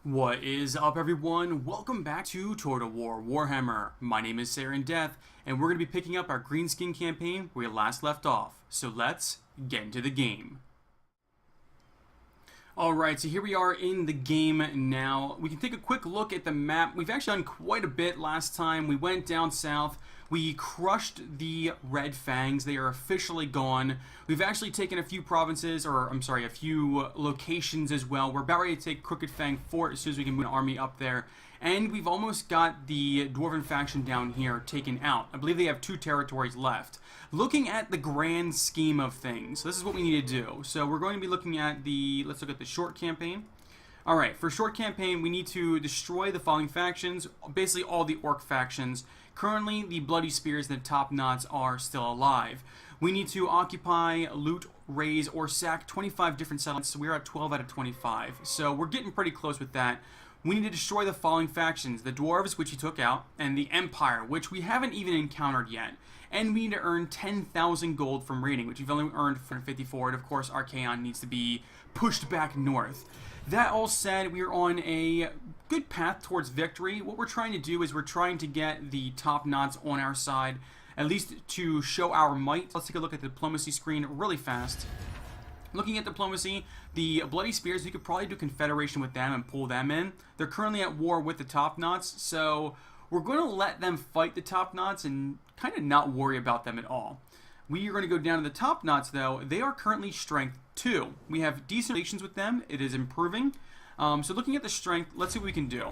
What is up, everyone? Welcome back to Tour War Warhammer. My name is Saren Death, and we're going to be picking up our Greenskin campaign where we last left off. So let's get into the game. Alright, so here we are in the game now. We can take a quick look at the map. We've actually done quite a bit last time. We went down south. We crushed the Red Fangs. They are officially gone. We've actually taken a few provinces, or I'm sorry, a few locations as well. We're about ready to take Crooked Fang Fort as soon as we can move an army up there. And we've almost got the Dwarven faction down here taken out. I believe they have 2 territories left. Looking at the grand scheme of things, this is what we need to do. So we're going to be looking at let's look at the short campaign. Alright, for short campaign, we need to destroy the following factions, basically all the Orc factions. Currently, the Bloody Spears and the Top Knots are still alive. We need to occupy, loot, raise, or sack 25 different settlements, so we're at 12 out of 25. So we're getting pretty close with that. We need to destroy the following factions: the Dwarves, which he took out, and the Empire, which we haven't even encountered yet. And we need to earn 10,000 gold from raiding, which we've only earned 454, and of course Archaon needs to be pushed back north. That all said, we are on a good path towards victory. What we're trying to do is we're trying to get the Top Knots on our side, at least to show our might. Let's take a look at the diplomacy screen really fast. Looking at diplomacy, the Bloody Spears, we could probably do confederation with them and pull them in. They're currently at war with the Top Knots, so we're going to let them fight the Top Knots and kind of not worry about them at all. We are going to go down to the Top Knots, though. They are currently strength 2. We have decent relations with them. It is improving. So looking at the strength, let's see what we can do.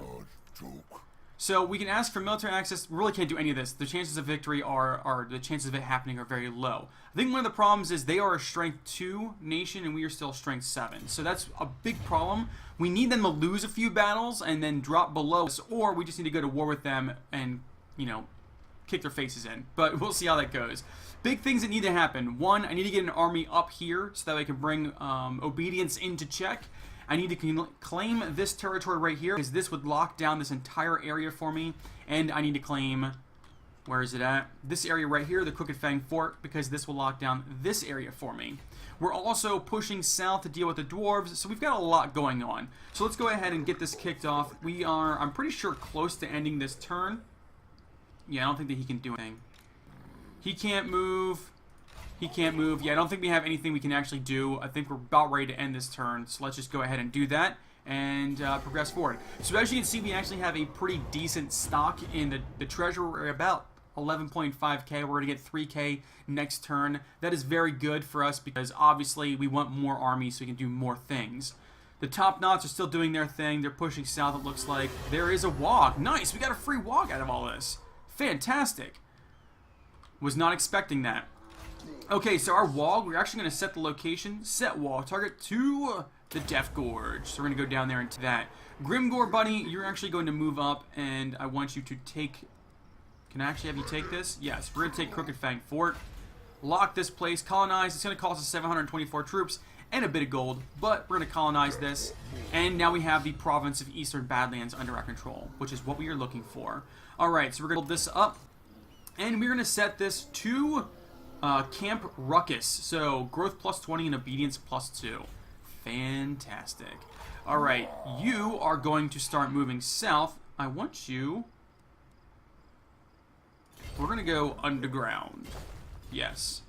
So we can ask for military access. We really can't do any of this. The chances of victory the chances of it happening are very low. I think one of the problems is they are a strength 2 nation and we are still strength 7. So that's a big problem. We need them to lose a few battles and then drop below us, or we just need to go to war with them and, you know, kick their faces in. But we'll see how that goes. Big things that need to happen. 1, I need to get an army up here so that I can bring obedience into check. I need to claim this territory right here, because this would lock down this entire area for me. And I need to claim, where is it at? This area right here, the Crooked Fang Fort, because this will lock down this area for me. We're also pushing south to deal with the Dwarves, so we've got a lot going on. So let's go ahead and get this kicked off. We are, I'm pretty sure, close to ending this turn. Yeah, I don't think that he can do anything. He can't move. He can't move. Yeah, I don't think we have anything we can actually do. I think we're about ready to end this turn. So let's just go ahead and do that and progress forward. So as you can see, we actually have a pretty decent stock in the treasure. We're about 11.5k. We're going to get 3k next turn. That is very good for us because obviously we want more armies so we can do more things. The Top Knots are still doing their thing. They're pushing south, it looks like. There is a WOG. Nice. We got a free WOG out of all this. Fantastic. Was not expecting that. Okay, so our wall, we're actually going to set the location. Set wall. Target to the Death Gorge. So we're going to go down there into that. Grimgore, buddy, you're actually going to move up, and I want you to take... Can I actually have you take this? Yes, we're going to take Crooked Fang Fort. Lock this place. Colonize. It's going to cost us 724 troops and a bit of gold, but we're going to colonize this. And now we have the province of Eastern Badlands under our control, which is what we are looking for. Alright, so we're going to build this up. And we're going to set this to Camp Ruckus. So, growth plus 20 and obedience plus 2. Fantastic. Alright, you are going to start moving south. I want you... We're going to go underground. Yes.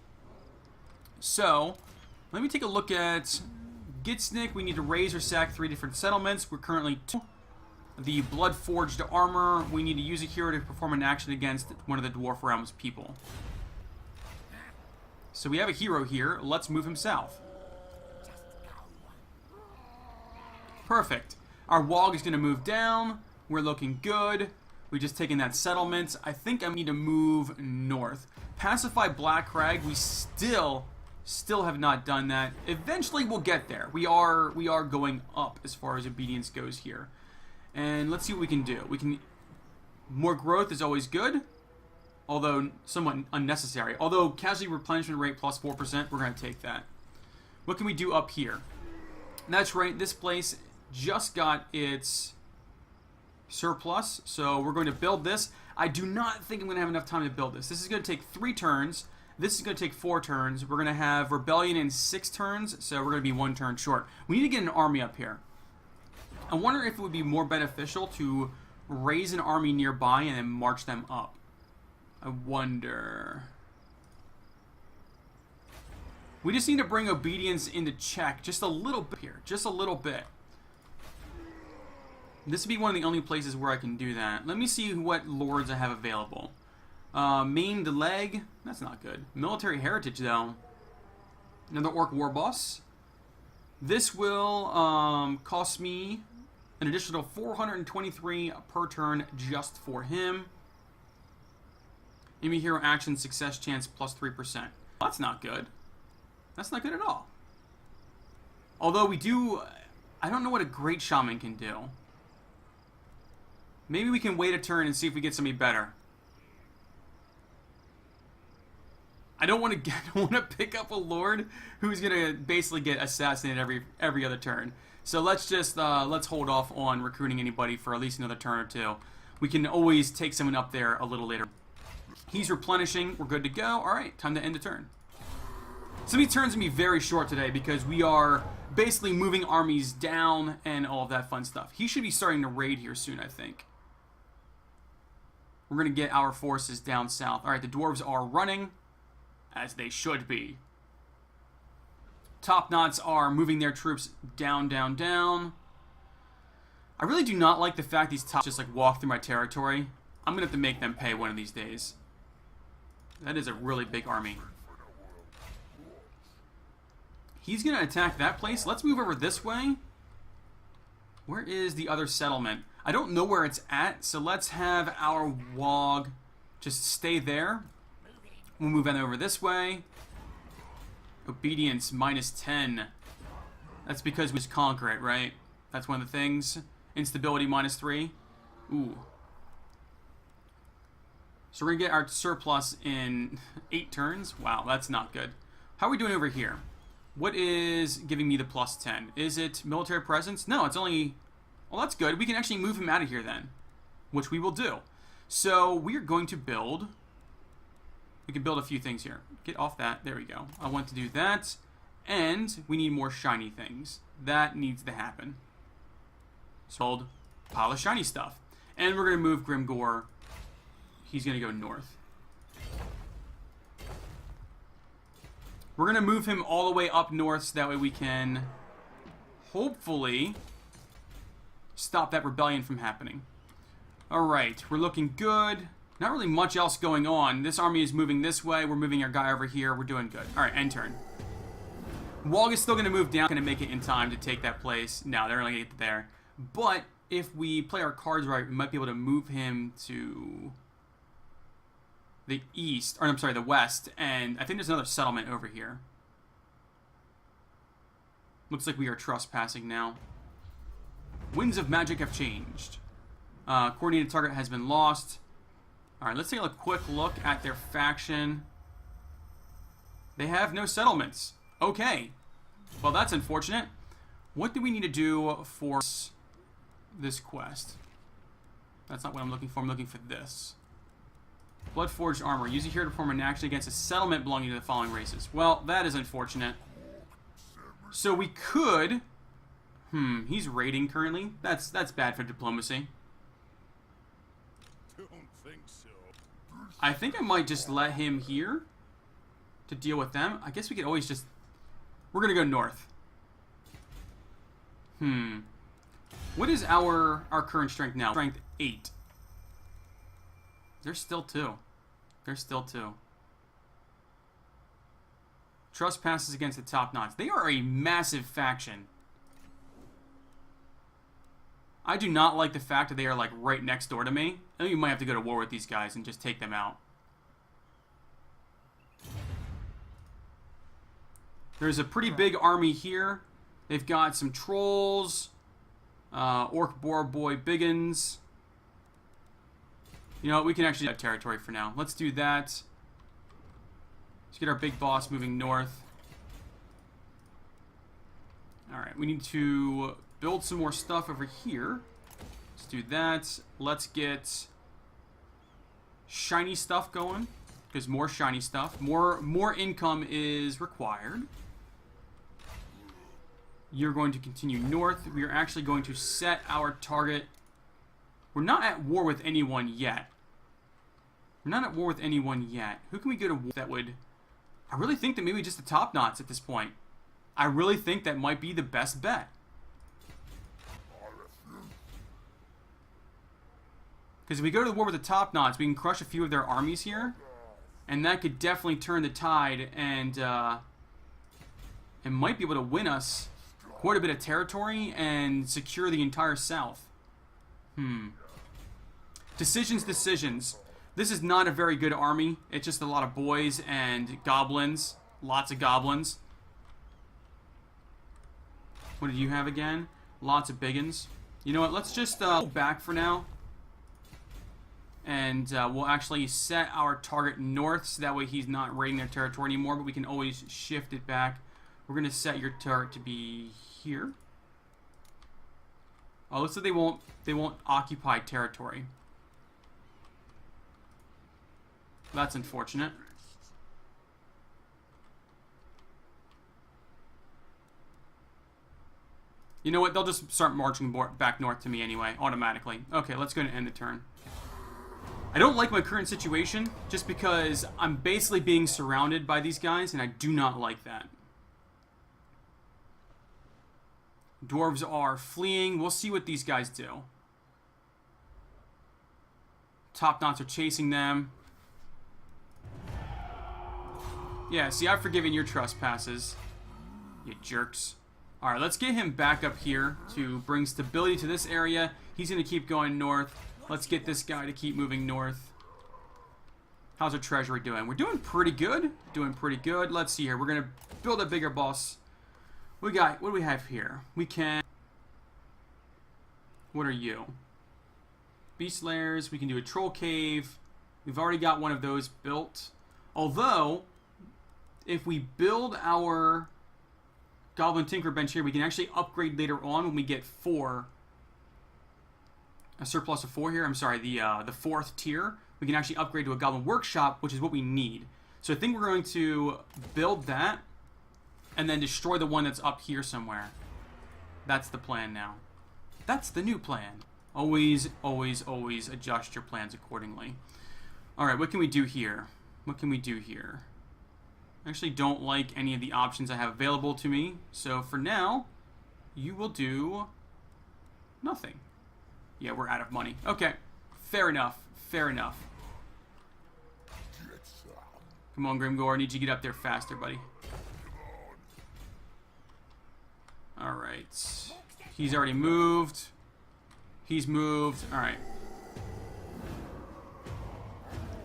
So, let me take a look at Gitsnik. We need to raise or sack 3 different settlements. We're currently 2. The Blood-Forged Armor, we need to use a hero to perform an action against one of the Dwarf Realm's people. So we have a hero here. Let's move him south. Perfect. Our WOG is going to move down. We're looking good. We just taken that settlement. I think I need to move north. Pacify Black Crag. We still have not done that. Eventually we'll get there. We are going up as far as obedience goes here. And let's see what we can do. More growth is always good, although somewhat unnecessary. Although casualty replenishment rate plus 4%, we're going to take that. What can we do up here? That's right, this place just got its surplus, so we're going to build this. I do not think I'm going to have enough time to build this. This is going to take 3 turns. This is going to take 4 turns. We're going to have Rebellion in 6 turns, so we're going to be 1 turn short. We need to get an army up here. I wonder if it would be more beneficial to raise an army nearby and then march them up. I wonder. We just need to bring obedience into check just a little bit here. Just a little bit. This would be one of the only places where I can do that. Let me see what lords I have available. Maimed leg. That's not good. Military heritage, though. Another orc war boss. This will cost me an additional 423 per turn just for him. Enemy hero action success chance plus 3%. That's not good. That's not good at all. Although we do... I don't know what a great shaman can do. Maybe we can wait a turn and see if we get somebody better. I don't want to pick up a lord who's gonna basically get assassinated every other turn. So let's just let's hold off on recruiting anybody for at least another turn or two. We can always take someone up there a little later. He's replenishing. We're good to go. All right, time to end the turn. Some of these turns are gonna be very short today because we are basically moving armies down and all of that fun stuff. He should be starting to raid here soon, I think. We're gonna get our forces down south. All right, the dwarves are running. As they should be. Top knots are moving their troops down, down, down. I really do not like the fact these tops just like walk through my territory. I'm gonna have to make them pay one of these days. That is a really big army. He's gonna attack that place. Let's move over this way. Where is the other settlement? I don't know where it's at, so let's have our WOG just stay there. We'll move on over this way. Obedience minus 10. That's because we just conquer it, right? That's one of the things. Instability minus 3. Ooh. So we're going to get our surplus in 8 turns. Wow, that's not good. How are we doing over here? What is giving me the plus 10? Is it military presence? No, it's only... Well, that's good. We can actually move him out of here then. Which we will do. So we are going to build... We can build a few things here. Get off that. There we go. I want to do that. And we need more shiny things. That needs to happen. Sold. Pile of shiny stuff. And we're going to move Grimgore. He's going to go north. We're going to move him all the way up north so that way we can hopefully stop that rebellion from happening. Alright, we're looking good. Not really much else going on. This army is moving this way. We're moving our guy over here. We're doing good. Alright, end turn. WOG is still going to move down. Going to make it in time to take that place. No, they're going to get there. But if we play our cards right, we might be able to move him to the east. Or I'm sorry, the west. And I think there's another settlement over here. Looks like we are trespassing now. Winds of magic have changed. Coordinated target has been lost. Alright, let's take a quick look at their faction. They have no settlements. Okay. Well, that's unfortunate. What do we need to do for this quest? That's not what I'm looking for. I'm looking for this. Bloodforged armor. Use it here to perform an action against a settlement belonging to the following races. Well, that is unfortunate. So we could... he's raiding currently. That's bad for diplomacy. I think I might just let him here to deal with them. I guess we could always just... We're going to go north. What is our current strength now? Strength 8. There's still 2. There's still 2. Trust passes against the top knots. They are a massive faction. I do not like the fact that they are like right next door to me. I think you might have to go to war with these guys and just take them out. There's a pretty big army here. They've got some trolls, orc boar boy biggins. You know, we can actually have territory for now. Let's do that. Let's get our big boss moving north. Alright, we need to build some more stuff over here. Let's do that. Let's get shiny stuff going. Because more shiny stuff. More income is required. You're going to continue north. We are actually going to set our target. We're not at war with anyone yet. We're not at war with anyone yet. Who can we go to war that would... I really think that maybe just the top knots at this point. I really think that might be the best bet. Because if we go to the war with the top knots, we can crush a few of their armies here. And that could definitely turn the tide and might be able to win us quite a bit of territory and secure the entire south. Decisions. This is not a very good army. It's just a lot of boys and goblins. Lots of goblins. What did you have again? Lots of biggins. You know what? Let's just go back for now. And we'll actually set our target north, so that way he's not raiding their territory anymore, but we can always shift it back. We're going to set your target to be here. Oh, looks like they won't occupy territory. That's unfortunate. You know what? They'll just start marching back north to me anyway, automatically. Okay, let's go and end the turn. I don't like my current situation, just because I'm basically being surrounded by these guys, and I do not like that. Dwarves are fleeing. We'll see what these guys do. Top knots are chasing them. Yeah, see, I've forgiven your trespasses, you jerks. Alright, let's get him back up here to bring stability to this area. He's going to keep going north. Let's get this guy to keep moving north. How's our treasury doing? We're doing pretty good. Doing pretty good. Let's see here. We're going to build a bigger boss. What do we have here? We can... What are you? Beast lairs. We can do a troll cave. We've already got one of those built. Although, if we build our Goblin Tinker bench here, we can actually upgrade later on when we get a surplus of 4 here. I'm sorry, the 4th tier. We can actually upgrade to a Goblin Workshop, which is what we need. So I think we're going to build that and then destroy the one that's up here somewhere. That's the plan now. That's the new plan. Always, always, always adjust your plans accordingly. Alright, what can we do here? What can we do here? I actually don't like any of the options I have available to me. So for now, you will do nothing. Yeah, we're out of money. Okay, fair enough. Fair enough. Come on, Grimgor. I need you to get up there faster, buddy. Alright. He's already moved. He's moved. Alright.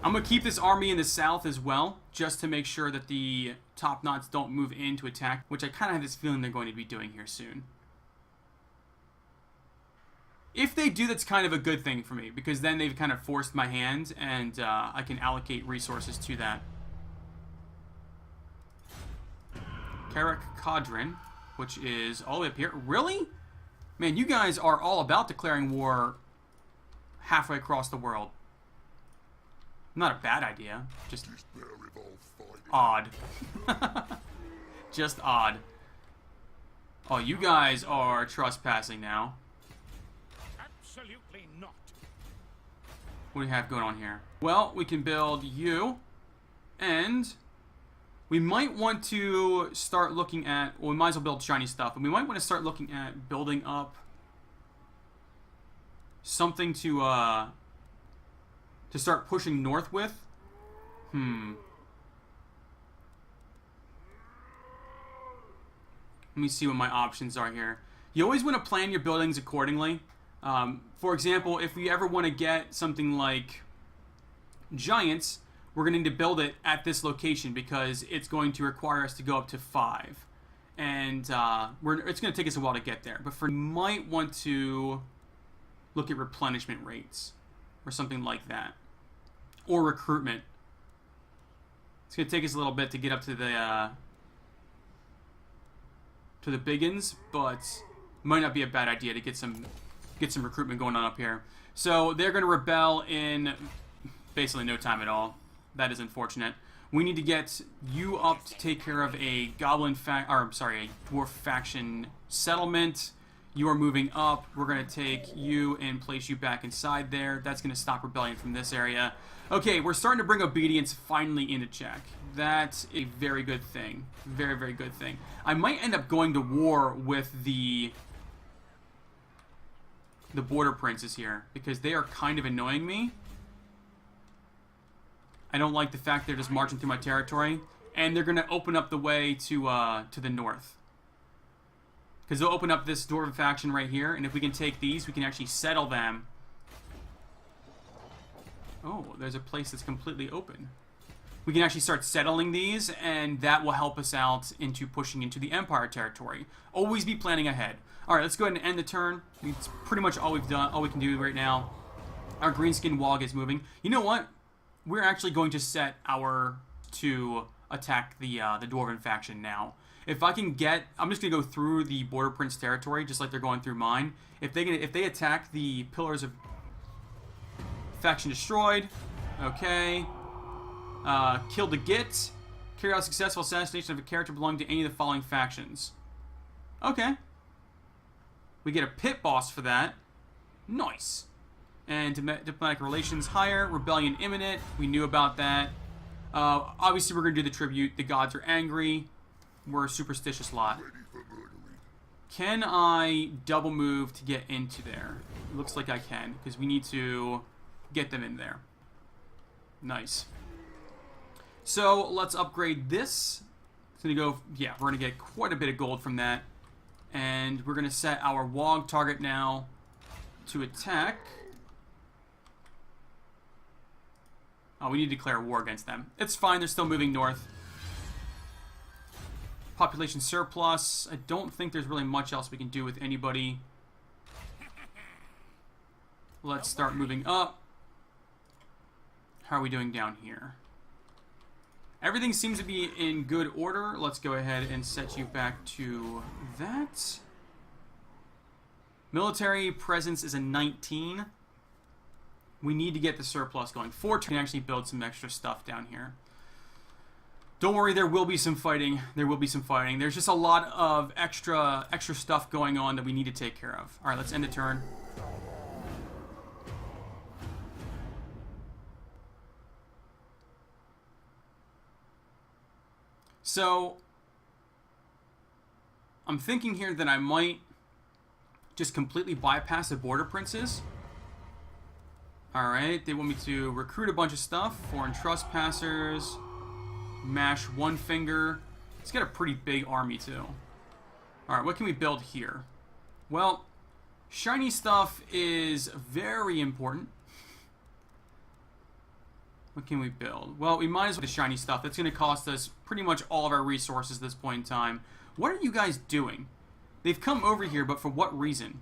I'm going to keep this army in the south as well, just to make sure that the top knots don't move in to attack, which I kind of have this feeling they're going to be doing here soon. If they do, that's kind of a good thing for me, because then they've kind of forced my hand, and I can allocate resources to that. Carrick Cadron, which is all the way up here. Really? Man, you guys are all about declaring war halfway across the world. Not a bad idea. Just odd. Just odd. Oh, you guys are trespassing now. Absolutely not. What do we have going on here? Well, we can build you, and we might want to start looking at, well, we might as well build shiny stuff, and we might want to start looking at building up something to start pushing north with. Let me see what my options are here. You always want to plan your buildings accordingly. For example, if we ever want to get something like giants, we're going to need to build it at this location because it's going to require us to go up to 5. And it's going to take us a while to get there. But you might want to look at replenishment rates or something like that. Or recruitment. It's going to take us a little bit to get up to the biggins, but might not be a bad idea to get some recruitment going on up here. So they're going to rebel in basically no time at all. That is unfortunate. We need to get you up to take care of a a dwarf faction settlement. You are moving up. We're going to take you and place you back inside there. That's going to stop rebellion from this area. Okay, we're starting to bring obedience finally into check. That's a very good thing. Very, very good thing. I might end up going to war with the border princes here because they are kind of annoying me. I don't like the fact they're just marching through my territory, and they're going to open up the way to the north. Because they'll open up this dwarven faction right here, and if we can take these, we can actually settle them. Oh, there's a place that's completely open. We can actually start settling these, and that will help us out into pushing into the Empire territory. Always be planning ahead. All right, let's go ahead and end the turn. It's pretty much all we've done, all we can do right now. Our greenskin wog is moving. You know what? We're actually going to set our to attack the dwarven faction now. If I can get, I'm just gonna go through the border prince territory just like they're going through mine. If they attack the pillars of faction destroyed, okay. Kill the git. Carry out successful assassination of a character belonging to any of the following factions. Okay. We get a pit boss for that. Nice. And diplomatic relations higher. Rebellion imminent. We knew about that. Obviously, we're going to do the tribute. The gods are angry. We're a superstitious lot. Can I double move to get into there? It looks like I can, because we need to get them in there. Nice. So, let's upgrade this. It's going to go, yeah, we're going to get quite a bit of gold from that. And we're going to set our WOG target now to attack. Oh, we need to declare war against them. It's fine, they're still moving north. Population surplus. I don't think there's really much else we can do with anybody. Let's start moving up. How are we doing down here? Everything seems to be in good order. Let's go ahead and set you back to that. Military presence is a 19. We need to get the surplus going. 4 can actually build some extra stuff down here. Don't worry, there will be some fighting. There will be some fighting. There's just a lot of extra stuff going on that we need to take care of. All right, let's end the turn. So, I'm thinking here that I might just completely bypass the border princes. Alright, they want me to recruit a bunch of stuff. Foreign trespassers. Mash one finger. It's got a pretty big army too. Alright, what can we build here? Well, shiny stuff is very important. What can we build? Well, we might as well do the shiny stuff. That's going to cost us pretty much all of our resources at this point in time. What are you guys doing? They've come over here, but for what reason?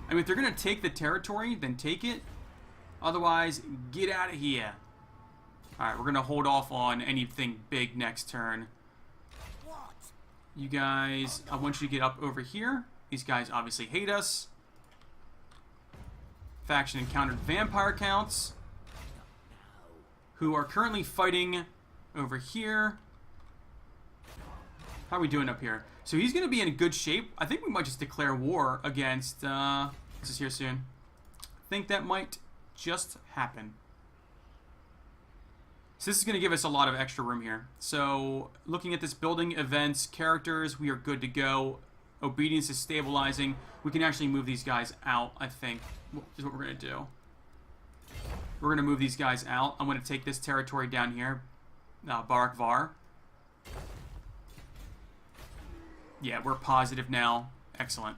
I mean, if they're going to take the territory, then take it. Otherwise, get out of here. Alright, we're going to hold off on anything big next turn. You guys, I want you to get up over here. These guys obviously hate us. Faction encountered vampire counts, who are currently fighting over here. How are we doing up here? So he's going to be in good shape. I think we might just declare war against... this is here soon. I think that might just happen. So this is going to give us a lot of extra room here. So looking at this building, events, characters, we are good to go. Obedience is stabilizing. We can actually move these guys out, I think, is what we're going to do. We're going to move these guys out. I'm going to take this territory down here. Barak Var. Yeah, we're positive now. Excellent.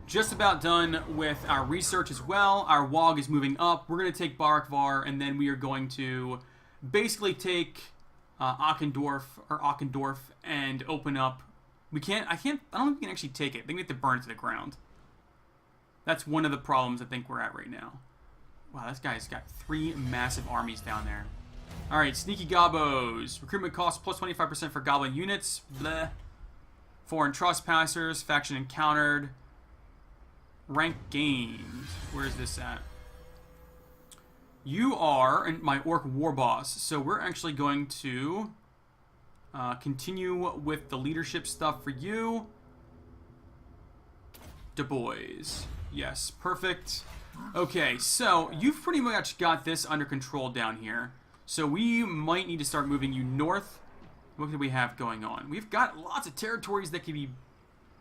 Just about done with our research as well. Our WOG is moving up. We're going to take Barak Var, and then we are going to basically take Ockendorf and open up. I don't think we can actually take it. I think we have to burn it to the ground. That's one of the problems I think we're at right now. Wow, this guy's got 3 massive armies down there. Alright, Sneaky Gobbos. Recruitment costs plus 25% for goblin units. Bleh. Foreign trespassers. Faction encountered. Rank gained. Where is this at? You are my orc war boss, so we're actually going to continue with the leadership stuff for you. Du Bois. Yes, perfect. Okay, so you've pretty much got this under control down here. So we might need to start moving you north. What do we have going on? We've got lots of territories that can be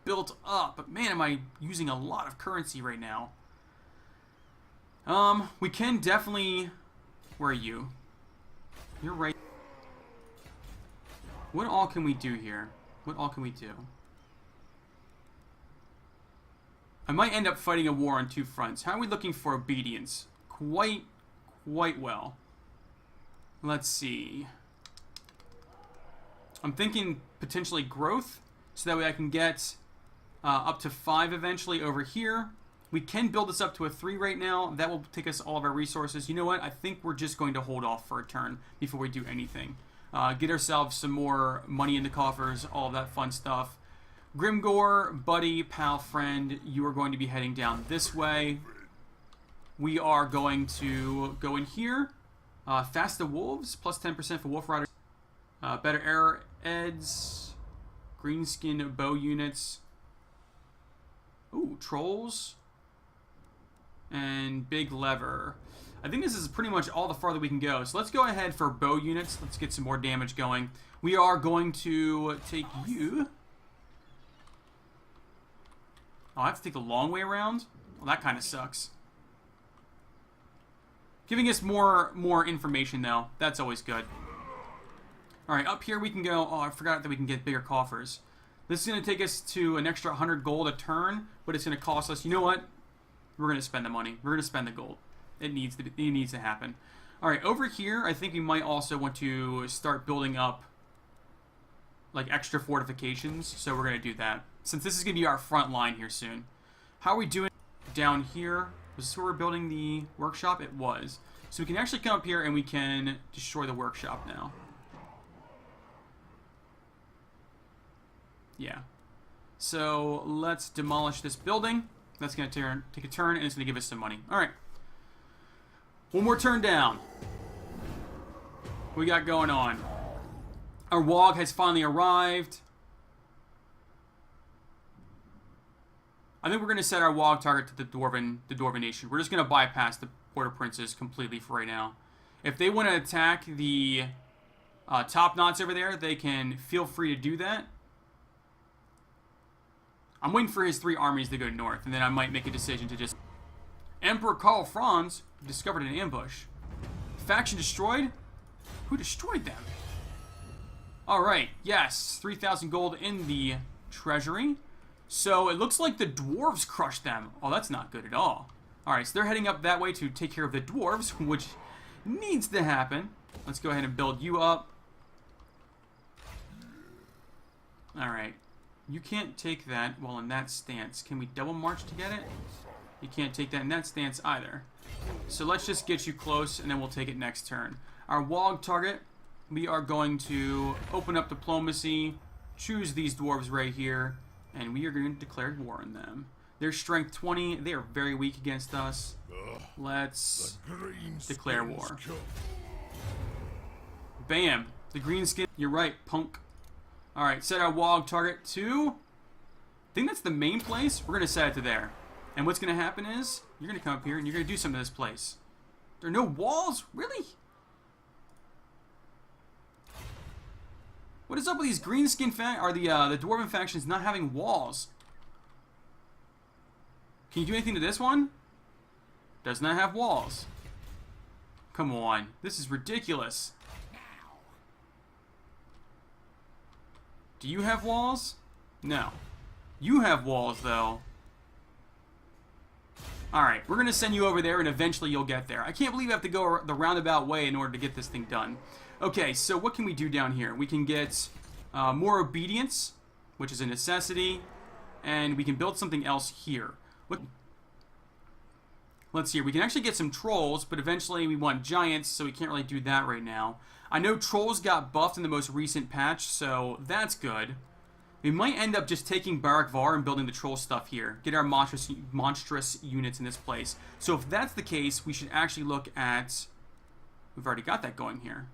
built up, but man, am I using a lot of currency right now. We can definitely... Where are you? You're right. What all can we do here? What all can we do? I might end up fighting a war on two fronts. How are we looking for obedience? Quite well. Let's see. I'm thinking potentially growth, so that way I can get up to 5 eventually over here. We can build this up to a 3 right now. That will take us all of our resources. You know what? I think we're just going to hold off for a turn before we do anything. Get ourselves some more money in the coffers, all of that fun stuff. Grimgore, buddy, pal, friend, you are going to be heading down this way. We are going to go in here. Fast the Wolves, plus 10% for Wolf Riders. Better arrow eds. Greenskin bow units. Ooh, trolls. And big lever. I think this is pretty much all the farther we can go. So let's go ahead for bow units. Let's get some more damage going. We are going to take you. Oh, I have to take the long way around? Well, that kind of sucks. Giving us more information, though. That's always good. Alright, up here we can go... Oh, I forgot that we can get bigger coffers. This is going to take us to an extra 100 gold a turn, but it's going to cost us... You know what? We're going to spend the money. We're going to spend the gold. It needs to happen. Alright, over here, I think we might also want to start building up like extra fortifications, so we're going to do that. Since this is going to be our front line here soon. How are we doing down here? Was this where we're building the workshop? It was. So we can actually come up here and we can destroy the workshop now. Yeah. So let's demolish this building. That's going to take a turn and it's going to give us some money. Alright. One more turn down. What we got going on? Our WOG has finally arrived. I think we're going to set our WOG target to the Dwarven Nation. We're just going to bypass the Border Princes completely for right now. If they want to attack the top knots over there, they can feel free to do that. I'm waiting for his 3 armies to go north, and then I might make a decision to just... Emperor Karl Franz discovered an ambush. Faction destroyed? Who destroyed them? Alright, yes. 3,000 gold in the treasury. So it looks like the Dwarves crushed them. Oh, that's not good at all. Alright, so they're heading up that way to take care of the Dwarves, which needs to happen. Let's go ahead and build you up. Alright. You can't take that while in that stance. Can we double march to get it? You can't take that in that stance either. So let's just get you close, and then we'll take it next turn. Our WOG target, we are going to open up diplomacy, choose these dwarves right here, and we are going to declare war on them. Their strength 20, they are very weak against us. Let's declare war. Bam! The Greenskin, you're right, punk. Alright, set our WOG target to... I think that's the main place. We're going to set it to there. And what's going to happen is, you're going to come up here and you're going to do something to this place. There are no walls? Really? What is up with these Greenskin or the Dwarven factions not having walls? Can you do anything to this one? Does not have walls. Come on. This is ridiculous. Do you have walls? No. You have walls, though. Alright, we're going to send you over there, and eventually you'll get there. I can't believe I have to go the roundabout way in order to get this thing done. Okay, so what can we do down here? We can get more obedience, which is a necessity, and we can build something else here. Let's see, we can actually get some trolls, but eventually we want giants, so we can't really do that right now. I know trolls got buffed in the most recent patch, so that's good. We might end up just taking Barak Var and building the troll stuff here. Get our monstrous units in this place. So if that's the case, we should actually look at We've already got that going here.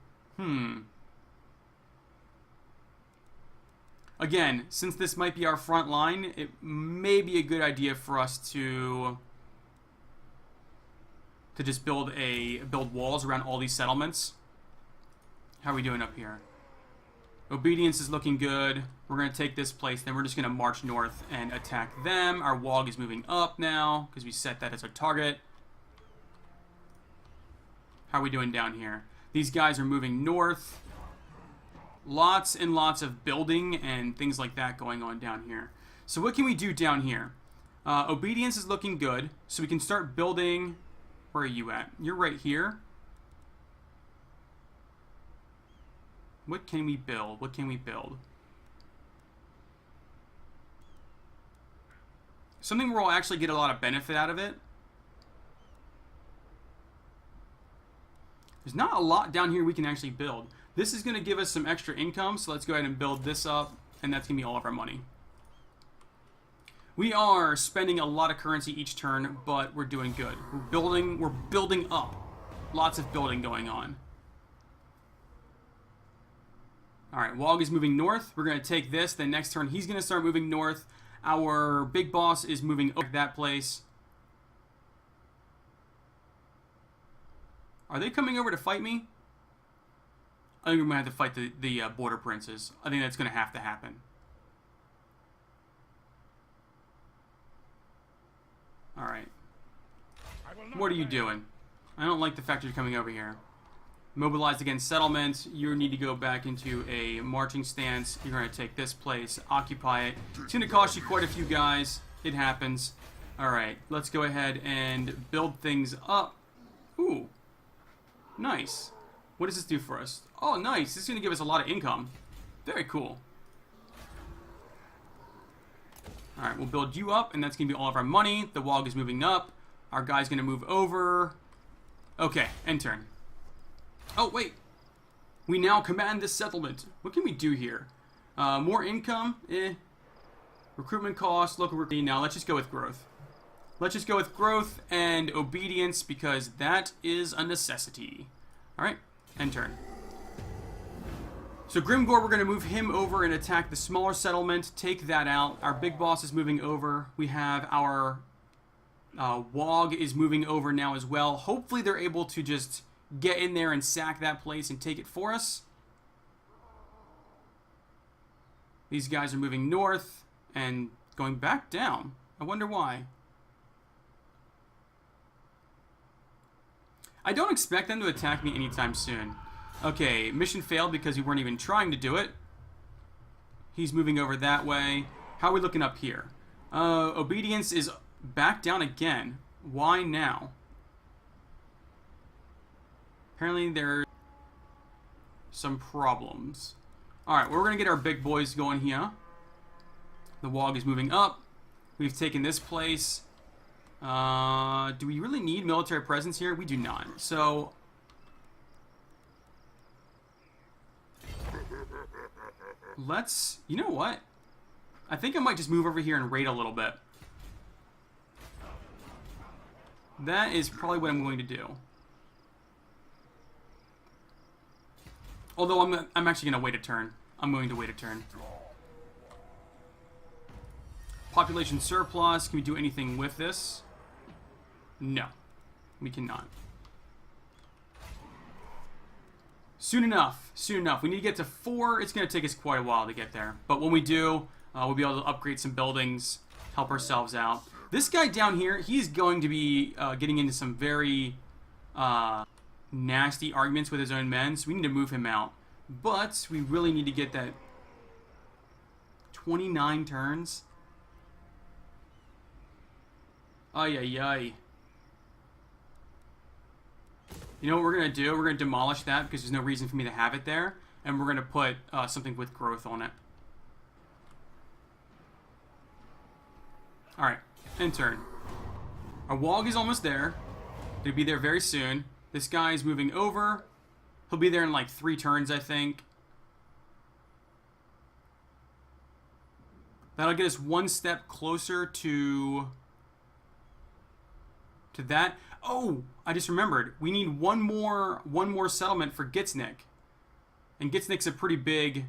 Again, since this might be our front line, it may be a good idea for us to just build walls around all these settlements. How are we doing up here? Obedience is looking good. We're going to take this place, then we're just going to march north and attack them. Our wog is moving up now because we set that as our target. How are we doing down here? These guys are moving north. Lots and lots of building and things like that going on down here. So what can we do down here? Obedience is looking good, so we can start building. Where are you at? You're right here. What can we build? What can we build? Something where we'll actually get a lot of benefit out of it. There's not a lot down here we can actually build. This is going to give us some extra income, so let's go ahead and build this up, and that's going to be all of our money. We are spending a lot of currency each turn, but we're doing good. We're building up. Lots of building going on. Alright, Wog is moving north. We're going to take this. Then next turn, he's going to start moving north. Our big boss is moving over that place. Are they coming over to fight me? I think we're going to have to fight the border princes. I think that's going to have to happen. Alright. What are you doing? I don't like the fact you're coming over here. Mobilized against settlement. You need to go back into a marching stance. You're going to take this place, occupy it. It's going to cost you quite a few guys. It happens. Alright, let's go ahead and build things up. Ooh. Nice. What does this do for us? Oh, nice. This is going to give us a lot of income. Very cool. Alright, we'll build you up, and that's going to be all of our money. The Wog is moving up. Our guy's going to move over. Okay, end turn. Oh, wait. We now command this settlement. What can we do here? More income? Recruitment costs, local recruitment. Now, let's just go with growth. Let's just go with growth and obedience, because that is a necessity. Alright, end turn. So Grimgore, we're going to move him over and attack the smaller settlement. Take that out. Our big boss is moving over. We have our Wog is moving over now as well. Hopefully they're able to just get in there and sack that place and take it for us. These guys are moving north and going back down. I wonder why. I don't expect them to attack me anytime soon. Okay, mission failed because we weren't even trying to do it. He's moving over that way. How are we looking up here? Obedience is back down again. Why now? Apparently there are some problems. Alright, well, we're going to get our big boys going here. The Wog is moving up. We've taken this place. Do we really need military presence here? We do not. So let's, you know what? I think I might just move over here and raid a little bit. That is probably what I'm going to do. Although I'm actually going to wait a turn. I'm going to wait a turn. Population surplus. Can we do anything with this? No. We cannot. Soon enough. Soon enough. We need to get to 4. It's going to take us quite a while to get there. But when we do, we'll be able to upgrade some buildings, help ourselves out. This guy down here, he's going to be getting into some very nasty arguments with his own men, so we need to move him out. But we really need to get that 29 turns. Ay, ay, ay. You know what we're going to do? We're going to demolish that because there's no reason for me to have it there. And we're going to put something with growth on it. Alright, end turn. Our Wog is almost there. He'll be there very soon. This guy is moving over. He'll be there in like 3 turns, I think. That'll get us one step closer to that. Oh, I just remembered. We need one more settlement for Gitsnik. And Gitsnik's a pretty big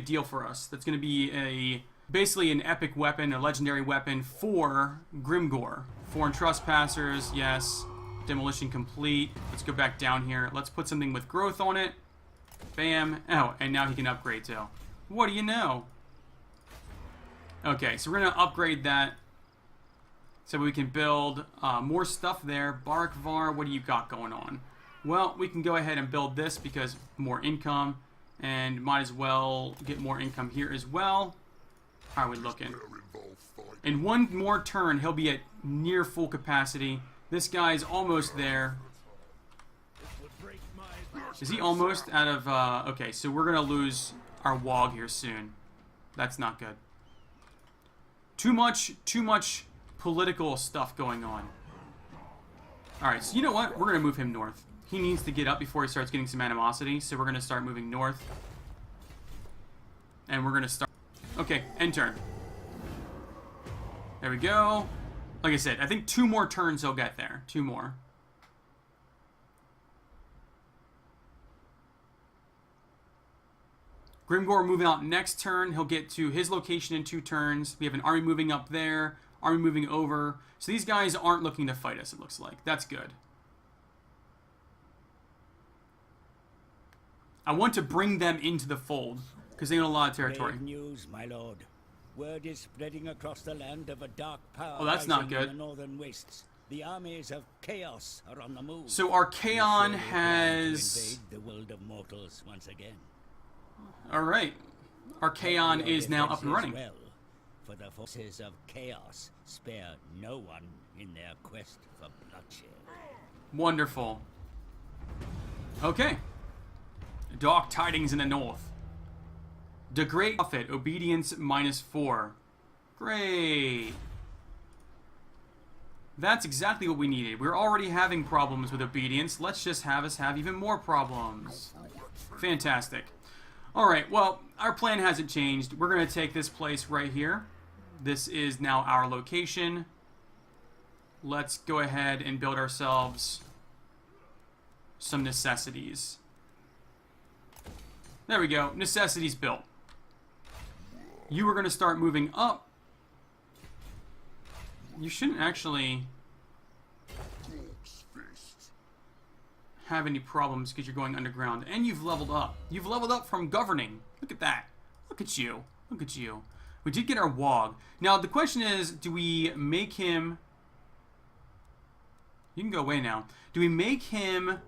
deal for us. That's going to be basically an epic weapon, a legendary weapon for Grimgor. Foreign trespassers, yes. Demolition complete. Let's go back down here. Let's put something with growth on it. Bam. Oh, and now he can upgrade too. What do you know? Okay, so we're going to upgrade that so we can build more stuff there. Barkvar, what do you got going on? Well, we can go ahead and build this because more income, and might as well get more income here as well. How are we looking? In one more turn, he'll be at near full capacity. This guy's almost there. Is he almost out of... okay, so we're going to lose our WOG here soon. That's not good. Too much political stuff going on. Alright, so you know what? We're going to move him north. He needs to get up before he starts getting some animosity, so we're going to start moving north. And we're going to start... Okay, end turn. There we go. Like I said, I think 2 more turns he'll get there. 2 more. Grimgor moving out next turn. He'll get to his location in 2 turns. We have an army moving up there. Army moving over. So these guys aren't looking to fight us, it looks like. That's good. I want to bring them into the fold, because they own a lot of territory. Brave news, my lord. Word is spreading across the land of a dark power. Oh, that's not good. In the northern wastes. The armies of chaos are on the move. So Archaon has... invade the world of mortals once again. Alright. Archaon is now up and running. Well, for the forces of chaos spare no one in their quest for bloodshed. Wonderful. Okay. Dark tidings in the north. The Great Prophet, obedience -4. Great. That's exactly what we needed. We're already having problems with obedience. Let's just have us have even more problems. Fantastic. Alright, well, our plan hasn't changed. We're going to take this place right here. This is now our location. Let's go ahead and build ourselves some necessities. There we go. Necessities built. You are going to start moving up. You shouldn't actually have any problems because you're going underground. And you've leveled up. You've leveled up from governing. Look at that. Look at you. Look at you. We did get our WOG. Now, the question is, do we make him... You can go away now. Do we make him...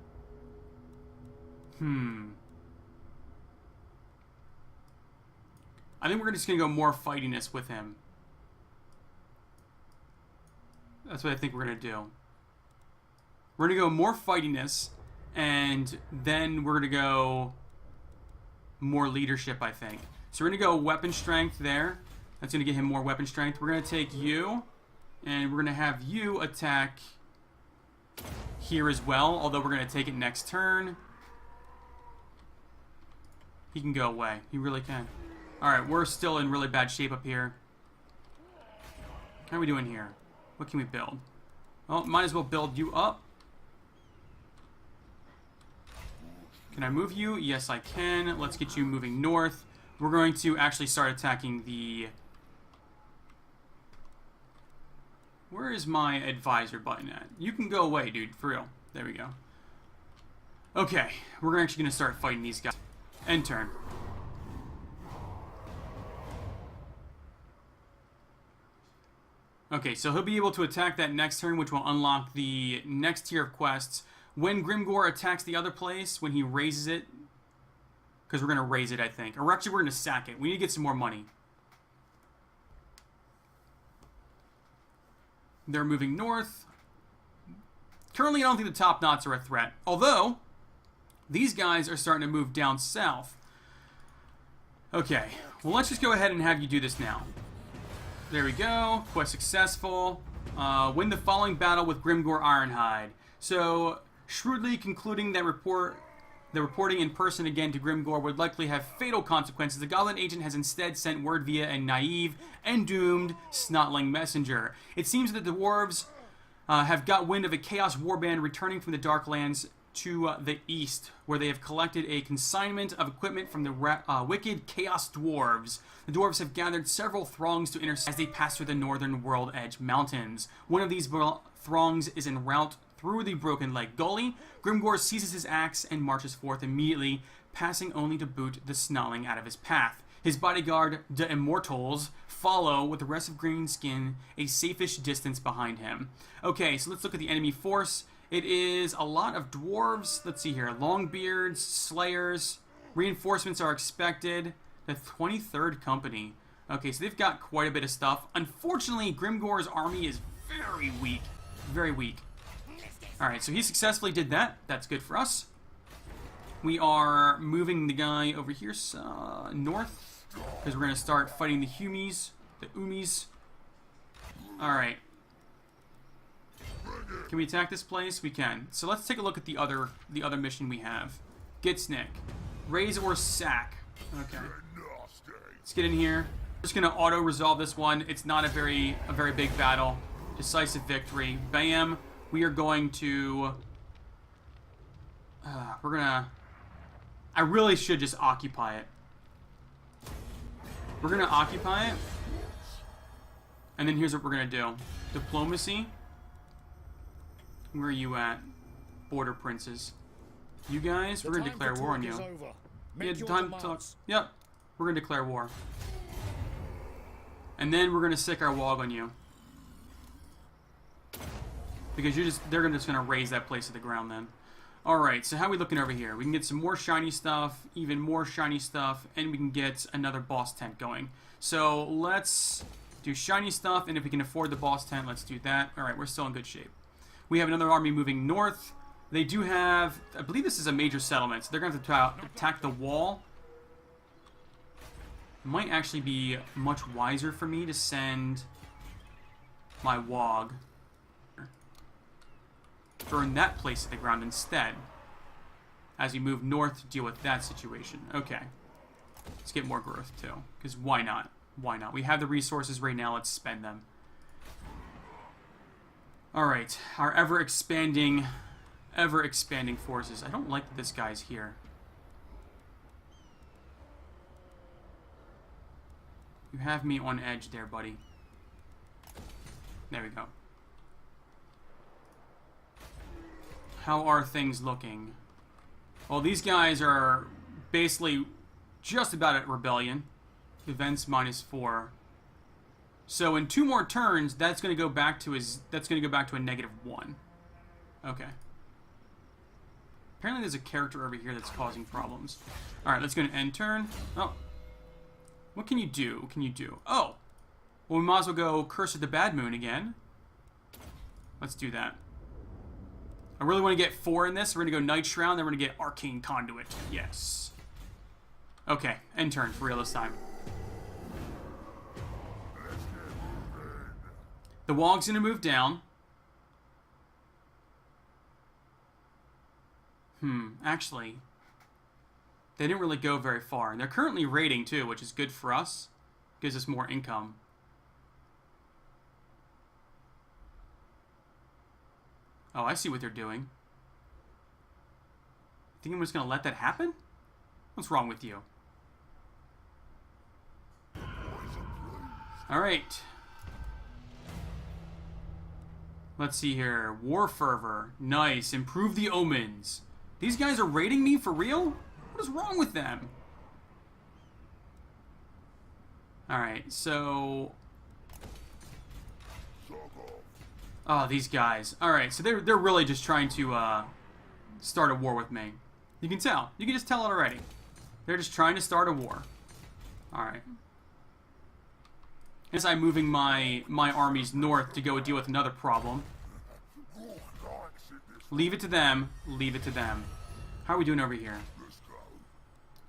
I think we're just going to go more fightiness with him. That's what I think we're going to do. We're going to go more fightiness, and then we're going to go more leadership, I think. So we're going to go weapon strength there. That's going to get him more weapon strength. We're going to take you, and we're going to have you attack here as well, although we're going to take it next turn. He can go away. He really can. Alright, we're still in really bad shape up here. How are we doing here? What can we build? Well, might as well build you up. Can I move you? Yes, I can. Let's get you moving north. We're going to actually start attacking the... Where is my advisor button at? You can go away, dude. For real. There we go. Okay, we're actually going to start fighting these guys. End turn. Okay, so he'll be able to attack that next turn, which will unlock the next tier of quests. When Grimgor attacks the other place, when he raises it, because we're going to raise it, I think. Or actually, we're going to sack it. We need to get some more money. They're moving north. Currently, I don't think the top knots are a threat. Although, these guys are starting to move down south. Okay, well, let's just go ahead and have you do this now. There we go. Quest successful. Win the following battle with Grimgor Ironhide. So, shrewdly concluding that reporting in person again to Grimgor would likely have fatal consequences, the Goblin agent has instead sent word via a naive and doomed snotling messenger. It seems that the Dwarves have got wind of a Chaos Warband returning from the Darklands to the east, where they have collected a consignment of equipment from the wicked Chaos Dwarves. The Dwarves have gathered several throngs to intercept as they pass through the northern World Edge Mountains. One of these throngs is en route through the Broken Leg Gully. Grimgor seizes his axe and marches forth immediately, passing only to boot the Snotling out of his path. His bodyguard, the Immortals, follow with the rest of Greenskin a safe-ish distance behind him. Okay, so let's look at the enemy force. It is a lot of dwarves. Let's see here. Longbeards, Slayers. Reinforcements are expected. The 23rd Company. Okay, so they've got quite a bit of stuff. Unfortunately, Grimgor's army is very weak. Very weak. Alright, so he successfully did that. That's good for us. We are moving the guy over here north, because we're going to start fighting the Umis. Alright. Can we attack this place? We can. So let's take a look at the other mission we have. Gitsnick. Raise or sack. Okay. Let's get in here. We're just going to auto-resolve this one. It's not a very big battle. Decisive victory. Bam. We are going to... we're going to... I really should just occupy it. We're going to occupy it. And then here's what we're going to do. Diplomacy. Where are you at? Border princes. You guys, we're going to declare war on you. Yeah, time to talk. Yep. We're going to declare war. And then we're going to sick our wog on you. Because they're just going to raise that place to the ground then. Alright, so how are we looking over here? We can get some more shiny stuff, even more shiny stuff, and we can get another boss tent going. So let's do shiny stuff, and if we can afford the boss tent, let's do that. Alright, we're still in good shape. We have another army moving north. They do have, I believe this is a major settlement, so they're going to have to attack the wall. It might actually be much wiser for me to send my wog. Burn that place to the ground instead, as we move north to deal with that situation. Okay. Let's get more growth too, because why not? Why not? We have the resources right now, let's spend them. Alright, our ever-expanding forces. I don't like that this guy's here. You have me on edge there, buddy. There we go. How are things looking? Well, these guys are basically just about at rebellion. Events -4. So in 2 more turns, that's going to go back to a -1. Okay. Apparently there's a character over here that's causing problems. All right, let's go to end turn. Oh. What can you do? What can you do? Oh. Well, we might as well go Curse of the Bad Moon again. Let's do that. I really want to get 4 in this. We're going to go Night Shroud, then we're going to get Arcane Conduit. Yes. Okay, end turn for real this time. The Wog's going to move down. Actually, they didn't really go very far. And they're currently raiding too, which is good for us. Gives us more income. Oh, I see what they're doing. Think I'm just going to let that happen? What's wrong with you? Alright. Let's see here. War Fervor. Nice. Improve the omens. These guys are raiding me for real? What is wrong with them? Alright, so... Oh, these guys. Alright, so they're really just trying to start a war with me. You can tell. You can just tell it already. They're just trying to start a war. Alright. As I'm moving my armies north to go deal with another problem. Leave it to them. Leave it to them. How are we doing over here?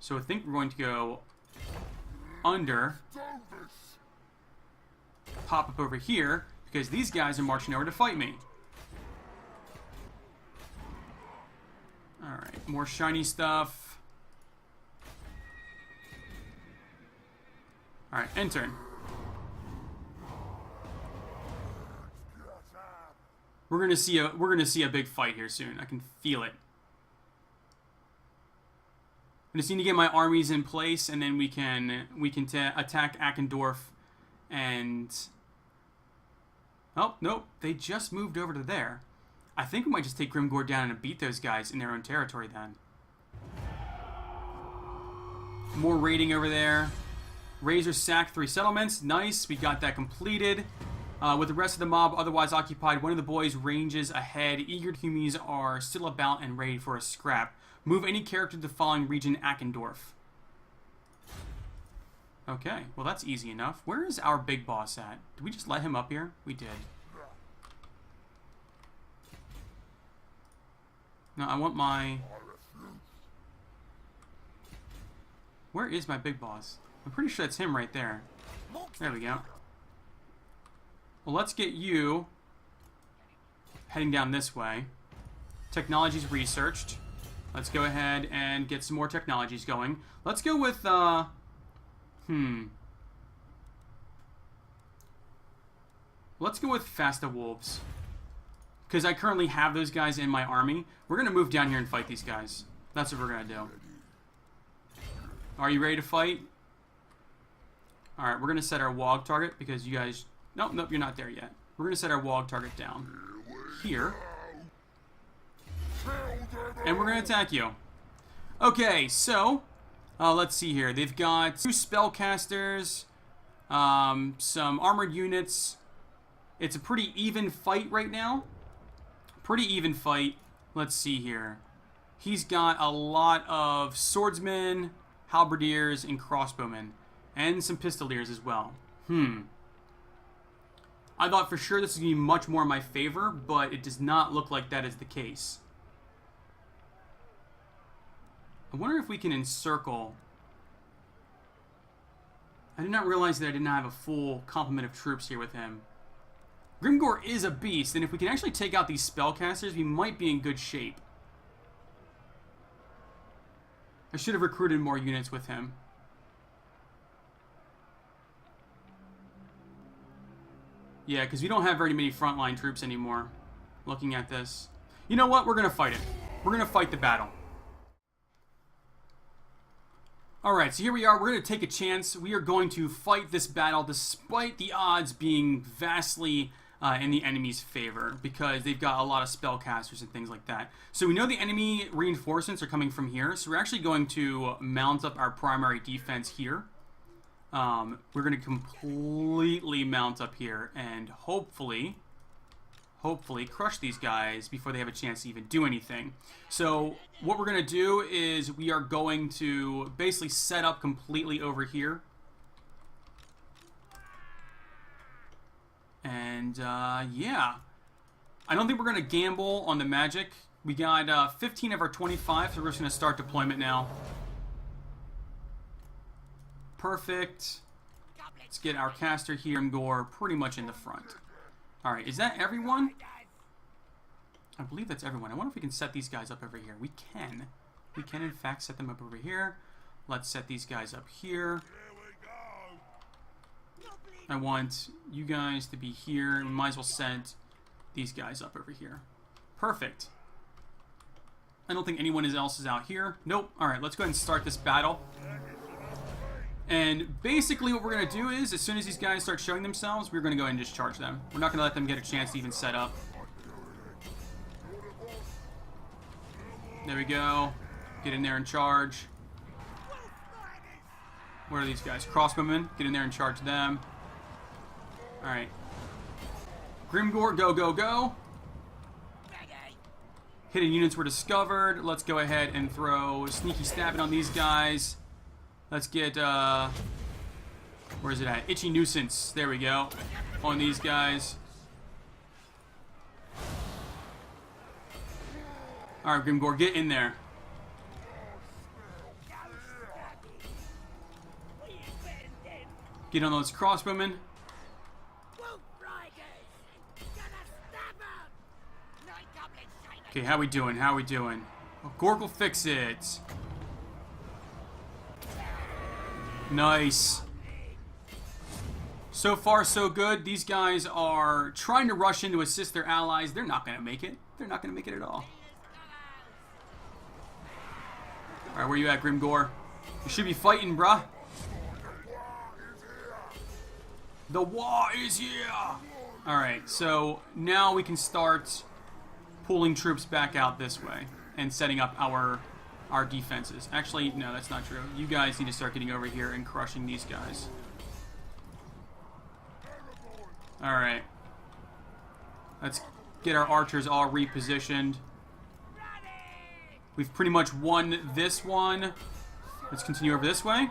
So I think we're going to go under. Pop up over here. Because these guys are marching over to fight me. Alright, more shiny stuff. Alright, end turn. We're gonna see a big fight here soon. I can feel it. I just need to get my armies in place, and then we can attack Ackendorf. And oh nope, they just moved over to there. I think we might just take Grimgor down and beat those guys in their own territory then. More raiding over there. Razor sacked 3 settlements. Nice, we got that completed. With the rest of the mob otherwise occupied, one of the boys ranges ahead. Eager humies are still about and ready for a scrap. Move any character to the following region, Ackendorf. Okay, well that's easy enough. Where is our big boss at? Did we just let him up here? We did. No, I want my... Where is my big boss? I'm pretty sure that's him right there. There we go. Well, let's get you heading down this way. Technologies researched. Let's go ahead and get some more technologies going. Let's go with, Let's go with Fasta Wolves. Because I currently have those guys in my army. We're going to move down here and fight these guys. That's what we're going to do. Are you ready to fight? Alright, we're going to set our WOG target because you guys... Nope, you're not there yet. We're going to set our WOG target down here. And we're going to attack you. Okay, so... let's see here. They've got 2 spellcasters, some armored units. It's a pretty even fight right now. Pretty even fight. Let's see here. He's got a lot of swordsmen, halberdiers, and crossbowmen. And some pistoliers as well. I thought for sure this was going to be much more in my favor, but it does not look like that is the case. I wonder if we can encircle... I did not realize that I did not have a full complement of troops here with him. Grimgor is a beast, and if we can actually take out these spellcasters, we might be in good shape. I should have recruited more units with him. Yeah, because we don't have very many frontline troops anymore. Looking at this. You know what? We're going to fight it. We're going to fight the battle. Alright, so here we are. We're going to take a chance. We are going to fight this battle despite the odds being vastly in the enemy's favor because they've got a lot of spellcasters and things like that. So we know the enemy reinforcements are coming from here, so we're actually going to mount up our primary defense here. We're going to completely mount up here and hopefully crush these guys before they have a chance to even do anything. So what we're going to do is we are going to basically set up completely over here. And, yeah. I don't think we're going to gamble on the magic. We got 15 of our 25, so we're just going to start deployment now. Perfect. Let's get our caster here and Gore pretty much in the front. Alright, is that everyone? I believe that's everyone. I wonder if we can set these guys up over here. We can. We can, in fact, set them up over here. Let's set these guys up here. I want you guys to be here. We might as well set these guys up over here. Perfect. I don't think anyone else is out here. Nope. Alright, let's go ahead and start this battle. And basically what we're going to do is, as soon as these guys start showing themselves, we're going to go ahead and just charge them. We're not going to let them get a chance to even set up. There we go. Get in there and charge. Where are these guys? Crossbowmen. Get in there and charge them. Alright. Grimgor, go, go, go. Hidden units were discovered. Let's go ahead and throw sneaky stabbing on these guys. Let's get, where is it at? Itchy Nuisance. There we go. On these guys. Alright, Grimgor, get in there. Get on those crossbowmen. Okay, how we doing? How we doing? Oh, Gork will fix it. Nice. So far, so good. These guys are trying to rush in to assist their allies. They're not going to make it. They're not going to make it at all. Alright, where you at, Grimgore? You should be fighting, bruh. The war is here! Alright, so now we can start pulling troops back out this way and setting up our defenses. Actually, no, that's not true. You guys need to start getting over here and crushing these guys. Alright. Let's get our archers all repositioned. We've pretty much won this one. Let's continue over this way.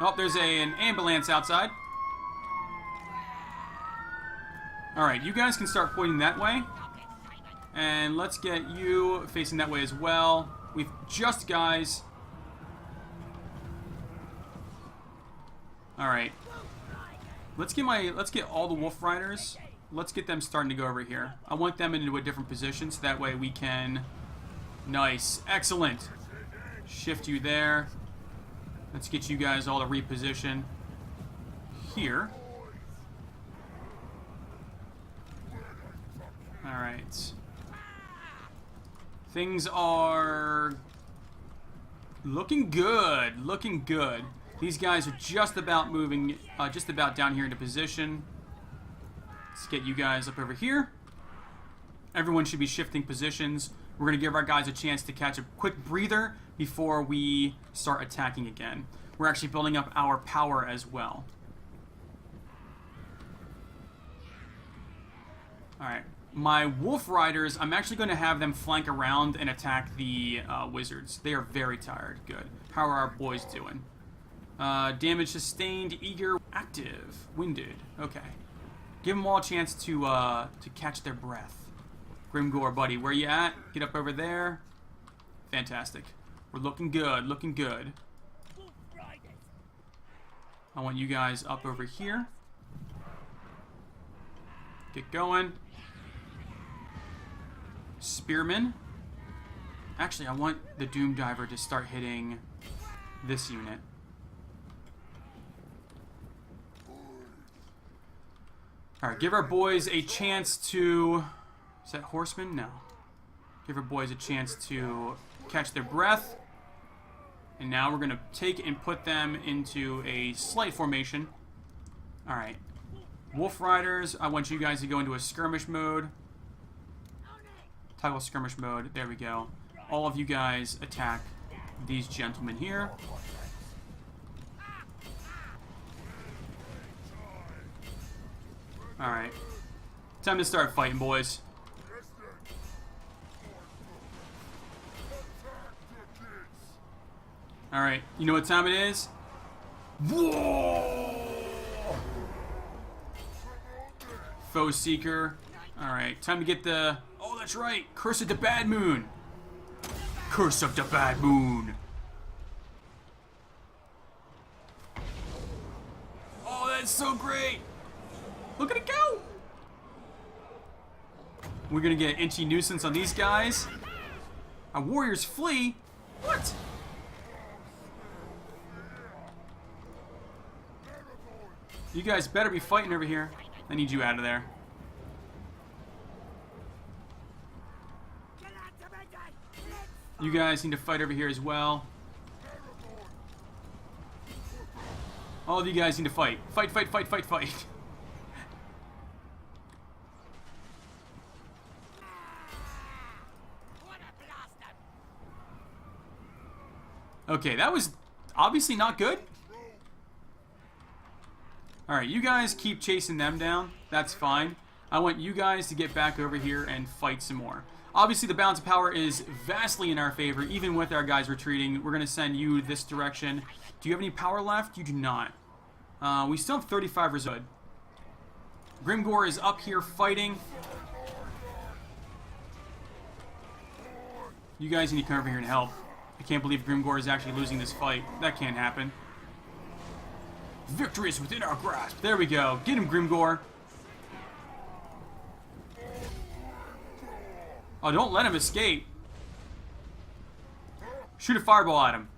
Oh, there's an ambulance outside. Alright, you guys can start pointing that way. And let's get you facing that way as well. We've just guys. Alright. Let's get all the Wolf Riders. Let's get them starting to go over here. I want them into a different position so that way we can... Nice. Excellent. Shift you there. Let's get you guys all to reposition here. Alright. Things are looking good. Looking good. These guys are just about moving, just about down here into position. Let's get you guys up over here. Everyone should be shifting positions. We're going to give our guys a chance to catch a quick breather before we start attacking again. We're actually building up our power as well. Alright. My Wolf Riders, I'm actually going to have them flank around and attack the wizards. They are very tired. Good. How are our boys doing? Damage sustained, eager, active, winded. Okay. Give them all a chance to catch their breath. Grimgore, buddy, where you at? Get up over there. Fantastic. We're looking good, looking good. I want you guys up over here. Get going. Spearmen. Actually, I want the Doom Diver to start hitting this unit. Alright, give our boys a chance to... Is that horsemen? No. Give our boys a chance to catch their breath. And now we're going to take and put them into a slight formation. Alright. Wolf Riders, I want you guys to go into a skirmish mode. Toggle skirmish mode. There we go. All of you guys attack these gentlemen here. Alright. Time to start fighting, boys. Alright, you know what time it is? Whoa! Foe Seeker. Alright, time to get the... Oh, that's right! Curse of the Bad Moon! Curse of the Bad Moon! Oh, that's so great! Look at it go! We're gonna get an Inchy Nuisance on these guys. Our warriors flee? What? You guys better be fighting over here. I need you out of there. You guys need to fight over here as well. All of you guys need to fight. Fight, fight, fight, fight, fight. Okay, that was obviously not good. Alright, you guys keep chasing them down. That's fine. I want you guys to get back over here and fight some more. Obviously, the balance of power is vastly in our favor, even with our guys retreating. We're going to send you this direction. Do you have any power left? You do not. We still have 35 reserve. Grimgore is up here fighting. You guys need to come over here and help. I can't believe Grimgore is actually losing this fight. That can't happen. Victory is within our grasp. There we go. Get him, Grimgore. Oh, don't let him escape. Shoot a fireball at him.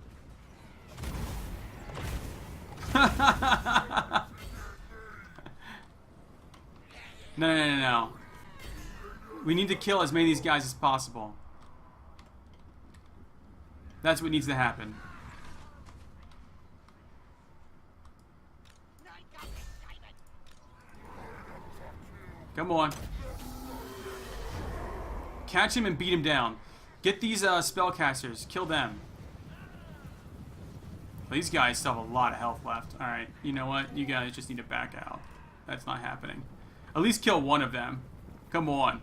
No, no, no, no. We need to kill as many of these guys as possible. That's what needs to happen. Come on. Catch him and beat him down. Get these spellcasters. Kill them. Well, these guys still have a lot of health left. Alright, you know what? You guys just need to back out. That's not happening. At least kill one of them. Come on.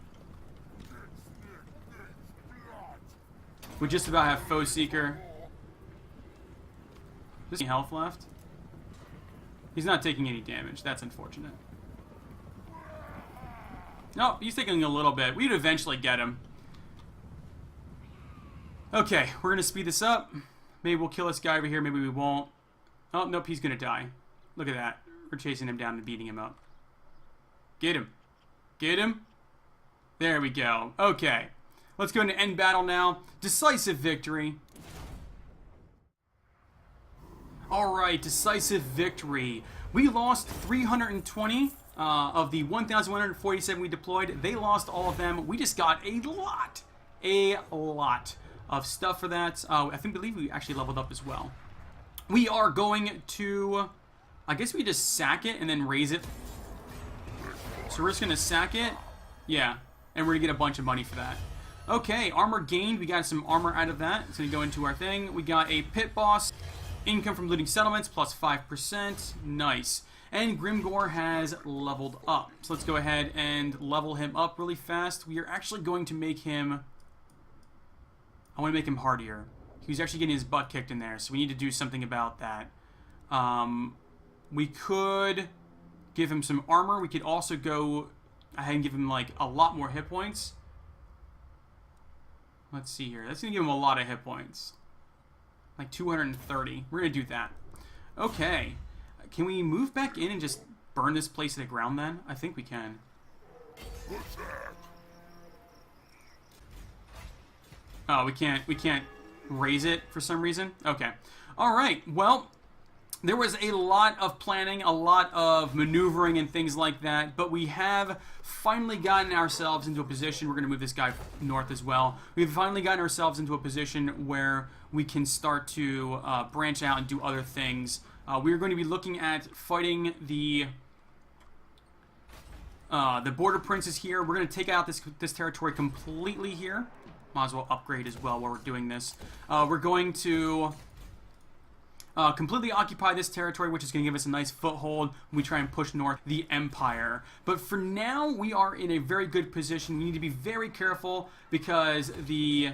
We just about have Foe Seeker. Does he have any health left? He's not taking any damage. That's unfortunate. No, he's taking a little bit. We'd eventually get him. Okay, we're going to speed this up. Maybe we'll kill this guy over here. Maybe we won't. Oh, nope, he's going to die. Look at that. We're chasing him down and beating him up. Get him. Get him. There we go. Okay. Let's go into end battle now. Decisive victory. Alright, decisive victory. We lost 320 of the 1,147 we deployed. They lost all of them. We just got a lot of stuff for that. I believe we actually leveled up as well. We are going to, I guess we just sack it and then raise it. So we're just going to sack it. Yeah, and we're going to get a bunch of money for that. Okay, armor gained. We got some armor out of that. It's going to go into our thing. We got a pit boss. Income from looting settlements, plus 5%. Nice. And Grimgore has leveled up. So let's go ahead and level him up really fast. We are actually going to make him... I want to make him hardier. He was actually getting his butt kicked in there, so we need to do something about that. We could give him some armor. We could also go ahead and give him, like, a lot more hit points. Let's see here. That's going to give him a lot of hit points. Like 230. We're going to do that. Okay. Can we move back in and just burn this place to the ground then? I think we can. Oh, we can't raise it for some reason? Okay. Alright, well, there was a lot of planning, a lot of maneuvering and things like that, but we have finally gotten ourselves into a position, we're going to move this guy north as well, we've finally gotten ourselves into a position where we can start to branch out and do other things. We're going to be looking at fighting the border princes here. We're going to take out this territory completely here. Might as well upgrade as well while we're doing this. We're going to completely occupy this territory, which is going to give us a nice foothold when we try and push north the Empire. But for now, we are in a very good position. We need to be very careful because the...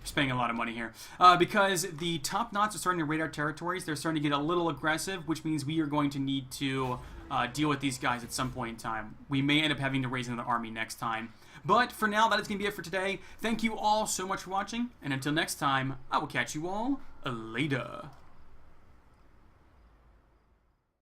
spending a lot of money here. Because the top knots are starting to raid our territories. They're starting to get a little aggressive, which means we are going to need to deal with these guys at some point in time. We may end up having to raise another army next time. But for now, that is going to be it for today. Thank you all so much for watching, and until next time, I will catch you all later.